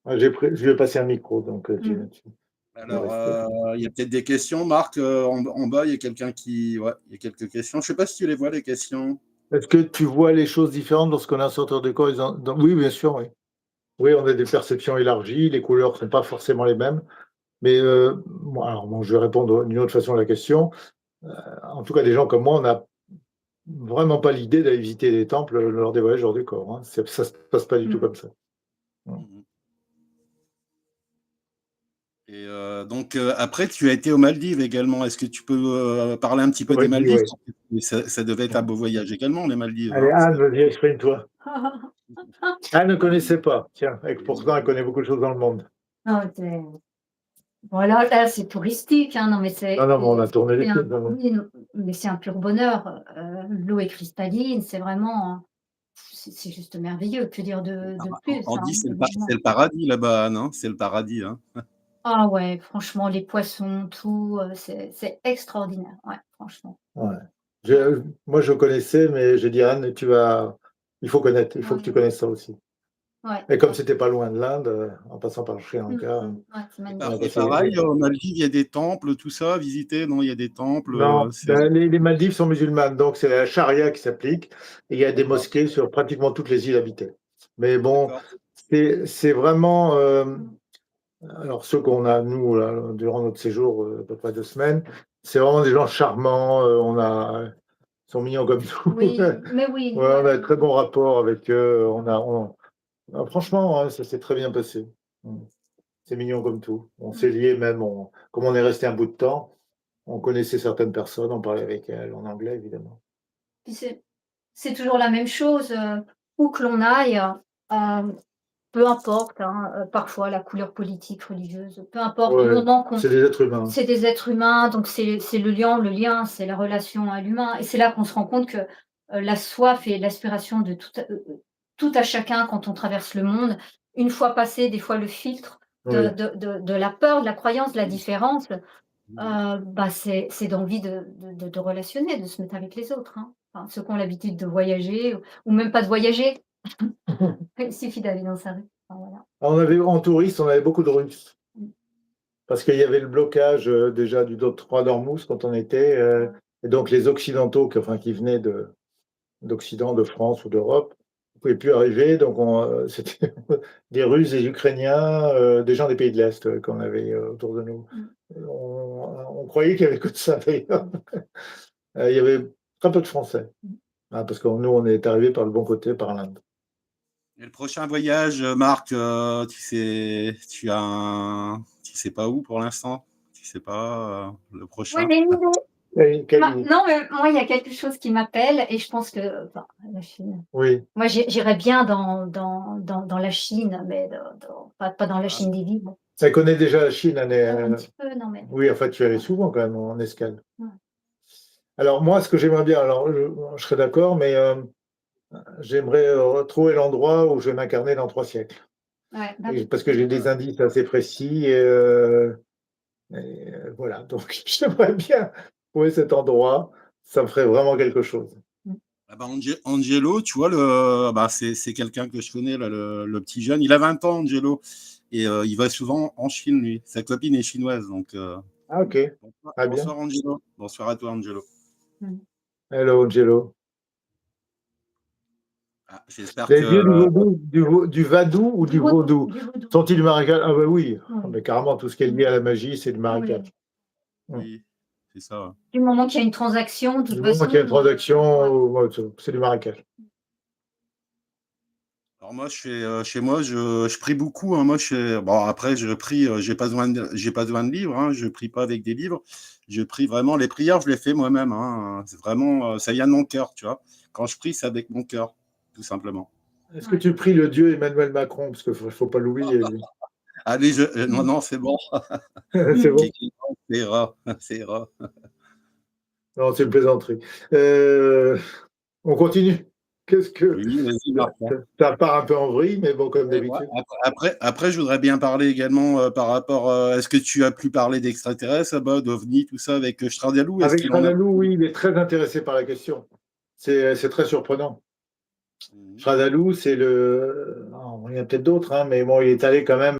Je lui ai passé un micro, donc Mmh. tu vas Alors, rester. il y a peut-être des questions, Marc, en bas, il y a quelqu'un qui ouais, il y a quelques questions. Je sais pas si tu les vois les questions? Est-ce que tu vois les choses différentes lorsqu'on est un sorteur de corps? Oui, bien sûr, oui. Oui, on a des perceptions élargies, les couleurs sont pas forcément les mêmes, mais moi, alors bon, je vais répondre d'une autre façon à la question. En tout cas, des gens comme moi, on n'a vraiment pas l'idée d'aller visiter des temples lors des voyages hors du corps, hein. Ça se passe pas du tout Mmh. comme ça. Mmh. Mmh. Et donc après tu as été aux Maldives également. Est-ce que tu peux, parler un petit peu des Oui, Maldives? oui. Ça devait être un beau voyage également, les Maldives, Allez, hein? Anne, vas-y, exprime-toi. Anne ne connaissait pas. Tiens, et pourtant, elle connaît beaucoup de choses dans le monde. Non, c'est voilà, là, c'est touristique, hein, non, mais Non, non, mais on a tourné les c'est films, un non, non. oui, non, mais c'est un pur bonheur, l'eau est cristalline, c'est vraiment, c'est juste merveilleux, que dire de plus, On hein? dit c'est Vraiment. le paradis là-bas, Anne, hein? C'est le paradis, hein? Ah ouais, franchement, les poissons, tout, c'est extraordinaire, ouais, franchement. Ouais. Moi, je connaissais, mais j'ai dit: «Anne, il faut connaître, il faut que tu Ouais, connaisses ça aussi». ouais, Et comme ouais. c'était pas loin de l'Inde, en passant par le Sri Mmh, Lanka, ouais, c'est on a Et magnifique. passé pareil, aux Maldives, il y a des temples, tout ça à visiter, non? Il y a des temples, non, c'est ben, les Maldives sont musulmanes, donc c'est la charia qui s'applique et il y a des d'accord, mosquées sur pratiquement toutes les îles habitées. Mais bon, d'accord. c'est vraiment, alors ceux qu'on a nous là, durant notre séjour, à peu près 2 semaines, c'est vraiment des gens charmants, ils sont mignons comme tout. Oui, mais Ouais, oui, on a ouais. un très bon rapport avec eux, franchement, ouais, ça s'est très bien passé. Mmh. C'est mignon comme tout. On s'est Mmh. liés même, comme on est resté un bout de temps, on connaissait certaines personnes, on parlait avec elles en anglais évidemment. Puis c'est toujours la même chose, où que l'on aille, peu importe, hein, parfois la couleur politique, religieuse, peu importe, du Ouais, moment qu'on c'est des êtres humains. c'est des êtres humains, donc c'est le lien, c'est la relation à l'humain et c'est là qu'on se rend compte que, la soif et l'aspiration de tout à chacun quand on traverse le monde, une fois passé des fois le filtre de Oui. de de de la peur, de la croyance, de la différence, Mmh. bah, c'est d'envie de relationner, de se mettre avec les autres, hein. Enfin, ceux qui ont l'habitude de voyager ou même pas de voyager, il suffit d'aller dans sa rue. Enfin, voilà. En touriste, on avait beaucoup de Russes Mmh. parce qu'il y avait le blocage, déjà du détroit d'Ormuz quand on était, et donc les occidentaux qui venaient d'Occident, de France ou d'Europe, ne pouvaient plus arriver, donc c'était des Russes, des Ukrainiens, des gens des pays de l'Est, qu'on avait, autour de nous. Mmh. On croyait qu'il y avait que de ça d'ailleurs. Il y avait très peu de Français, Mmh. parce que nous, on est arrivés par le bon côté, par l'Inde. Et le prochain voyage, Marc, tu sais pas où pour l'instant? Tu sais pas, le Ouais, prochain? mais une idée. Quel où? Non, mais moi, il y a quelque chose qui m'appelle et je pense que enfin, la Chine. Oui, Moi, j'irais bien dans la Chine, mais pas dans la Ah, Chine des vivants. elle connaît déjà la Chine, elle est, Un petit peu, non, mais oui, en fait, tu y allais ouais, souvent quand même en escale. ouais, Alors moi, ce que j'aimerais bien, alors je serais d'accord, mais j'aimerais, retrouver l'endroit où je vais m'incarner dans 3 siècles, ouais, et parce que j'ai des d'accord. indices assez précis voilà, donc j'aimerais bien trouver cet endroit, ça me ferait vraiment quelque chose. mmh, Ah bah, Angelo, tu vois, c'est quelqu'un que je connais, là, le petit jeune. Il a 20 ans, Angelo, et il va souvent en Chine, lui. Sa copine est chinoise, donc Ah OK, très bien. bonsoir, Angelo. Bonsoir à toi, Angelo. mmh. Hello Angelo. Ah, j'espère Les dieux du que vaudou, du vadou ou Du du vaudou, vaudou? du vaudou. Sont-ils du marécage? Ah bah oui, ah Oui, mais carrément tout ce qui est lié mmh, à la magie, c'est du marécage. oui. Mmh. oui, c'est ça, ouais. Du moment qu'il y a une transaction, de toute Du moment façon, qu'il y a une transaction, ouais. ouais, c'est du marécage. Alors moi, chez moi, je prie beaucoup, hein. Moi, bon, après, je prie, j'ai pas besoin de livres, hein. Je prie pas avec des livres. Je prie vraiment. Les prières, je les fais moi-même, hein. C'est vraiment, ça vient de mon cœur, tu vois. Quand je prie, c'est avec mon cœur, tout simplement. Est-ce que Ouais. tu pries le dieu Emmanuel Macron? Parce qu'il faut pas l'oublier, lui. Allez, non, non, c'est bon. C'est Mmh. bon? Ça ira, ça ira. Non, c'est une plaisanterie. Heu, on continue? Qu'est-ce que Oui, vas-y, Marc, hein. ça part un peu en vrille, mais bon, comme Et ouais, d'habitude. après, je voudrais bien parler également par rapport. Est-ce que tu as pu parler d'extraterrestres là-bas, d'OVNI, tout ça avec Stradalou? Est-ce Avec qu'il en a Radalou, parlé? oui, il est très intéressé par la question. C'est très surprenant. Mhm. Radalou, c'est il y en a peut-être d'autres, hein, mais bon, il est allé quand même